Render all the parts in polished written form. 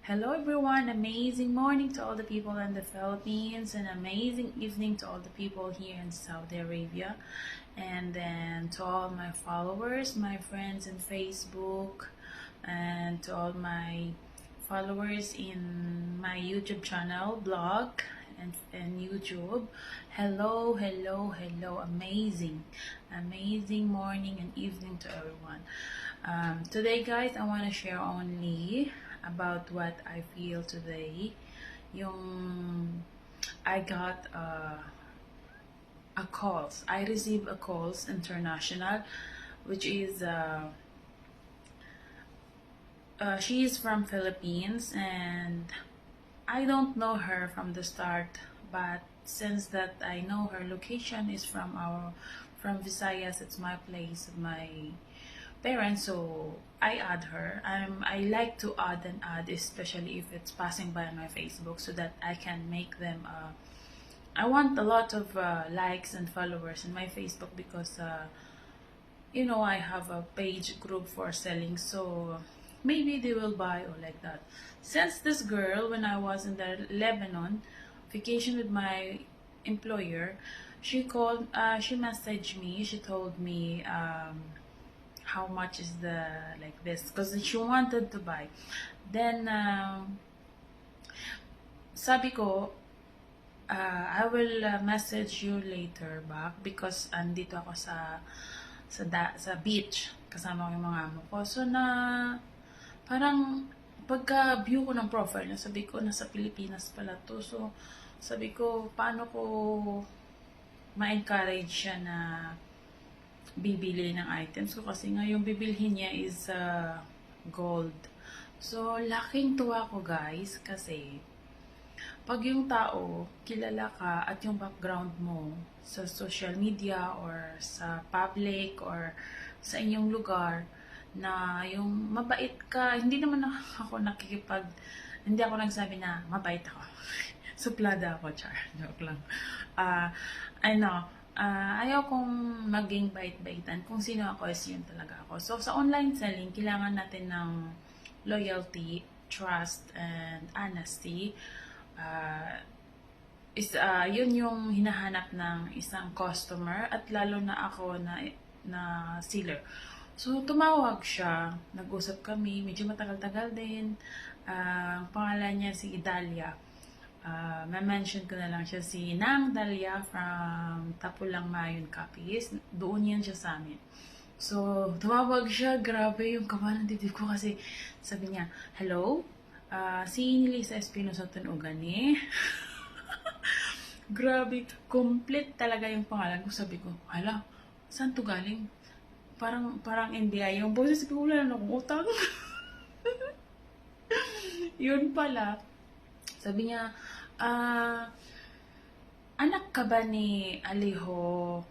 Hello everyone, amazing morning to all the people in the Philippines and amazing evening to all the people here in Saudi Arabia, and then to all my followers, my friends in Facebook, and to all my followers in my YouTube channel, blog, and YouTube. Hello, amazing morning and evening to everyone. Today guys, I want to share only about what I feel today. Yung I got a calls. I received a calls international, which is she is from Philippines, and I don't know her from the start, but since that I know her location is from Visayas, it's my place, my parents, so I add her. I like to add, especially if it's passing by my Facebook, so that I can make them. I want a lot of likes and followers in my Facebook because I have a page group for selling, so maybe they will buy or like that. Since this girl, when I was in the Lebanon vacation with my employer, she messaged me, she told me how much is the like this, because she wanted to buy. Then sabi ko, I will message you later back because andito ako sa beach kasama ko yung mga amo ko. So parang pagka view ko ng profile niya, sabi ko nasa Pilipinas pala to. So sabi ko, paano ko ma-encourage siya na bibili ng items ko, kasi nga yung bibilhin niya is gold. So laking tuwa ko guys, kasi pag yung tao kilala ka at yung background mo sa social media or sa public or sa inyong lugar, na yung mabait ka, hindi naman ako hindi ako nagsabi na mabait ako. Suplada ako, char. Joke lang. Ayaw kong maging bait-baitan. Kung sino ako, is yun talaga ako. So, sa online selling, kailangan natin ng loyalty, trust, and honesty. Yun yung hinahanap ng isang customer, at lalo na ako na seller. So, tumawag siya, nag-usap kami, medyo matagal-tagal din. Pangalan niya si Idalia. Ma-mention ko na lang siya, si Nang Dalia from Tapulang Mayon Capiz. Doon yan siya sa amin. So, tumawag siya, grabe yung kaba ng dibdib ko, kasi sabi niya, hello? Si Nilisa Espinosa Tunugan eh. Grabe, complete talaga yung pangalan ko. Sabi ko, hala, saan to galing? Parang India yung boses ko, wala na akong utang. Yun pala, sabi niya, anak ka ba ni Aliho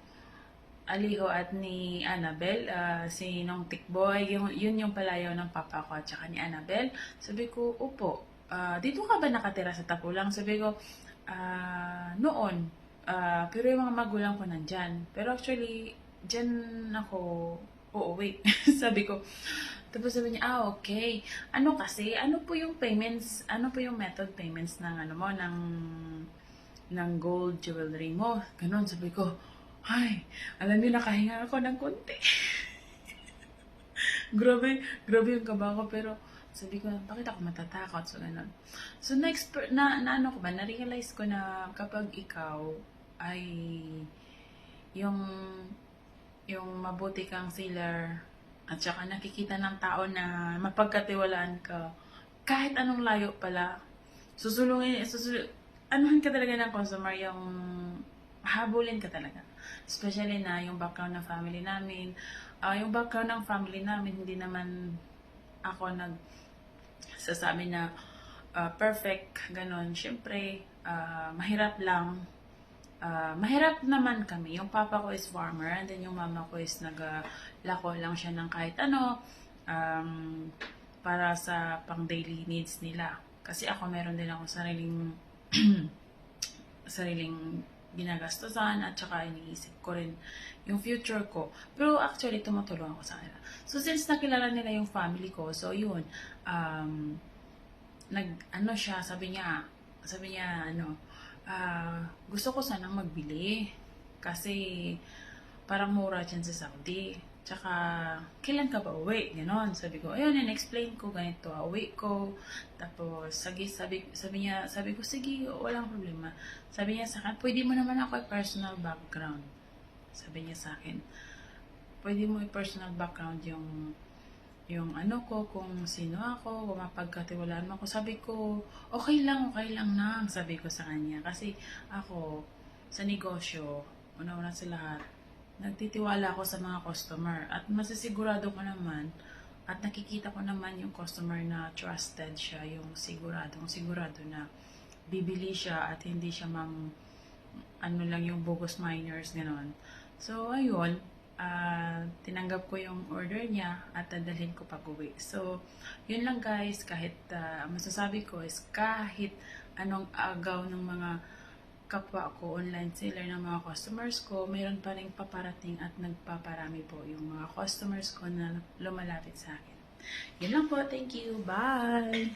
at ni Annabel, si Nong Tikboy, yun yung palayaw ng papa ko at saka ni Annabel. Sabi ko, opo. Dito ka ba nakatira sa Tapulang? Sabi ko, noon. Pero yung mga magulang ko nandyan. Pero actually, dyan ako uuwi. Sabi ko. Tapos sabi niya, okay. Ano po yung payments, ano po yung method payments ng ng gold jewelry mo? Ganon, sabi ko, ay, alam niyo, nakahinga ako ng konti. grabe yung kaba ko, pero sabi ko, bakit ako matatakot? So, ganon. So, na-realize ko na kapag ikaw ay yung mabuti kang seller, at saka nakikita ng tao na mapagkatiwalaan ka, kahit anong layo pala, anuhan ka talaga ng customer, yung habulin ka talaga. Especially na yung background ng family namin. Yung background ng family namin, hindi naman ako nagsasabi na perfect, ganon. Siyempre, mahirap lang. Mahirap naman kami. Yung papa ko is farmer, and then yung mama ko is naglako lang siya ng kahit ano, para sa pang daily needs nila. Kasi ako meron din ako sariling ginagastosan, at saka iniisip ko rin yung future ko. Pero actually, tumutulong ako sa kanila. So, since nakilala nila yung family ko, so yun, ano siya, sabi niya, gusto ko sanang magbili. Kasi, parang mura dyan sa Saudi. Tsaka, kailan ka ba uwi? Ganon. Sabi ko, ayun, in-explain ko, ganito, uwi ko. Tapos, sabi ko, sige, walang problema. Sabi niya sa akin, pwede mo naman ako personal background. Sabi niya sa akin, pwede mo i-personal background yung ano ko, kung sino ako, kung mapagkatiwalaan mo ako. Sabi ko, okay lang nang, sabi ko sa kanya. Kasi ako, sa negosyo, una-una sa lahat, nagtitiwala ako sa mga customer. At masisigurado ko naman, at nakikita ko naman yung customer na trusted siya, yung sigurado na bibili siya at hindi siya ano lang yung bogus minors, gano'n. So, ayun, tinanggap ko yung order niya at dadalhin ko pag-uwi. So, yun lang guys, kahit masasabi ko is kahit anong agaw ng mga kapwa ko, online seller ng mga customers ko, mayroon pa rin paparating at nagpaparami po yung mga customers ko na lumalapit sa akin. Yun lang po, thank you, bye!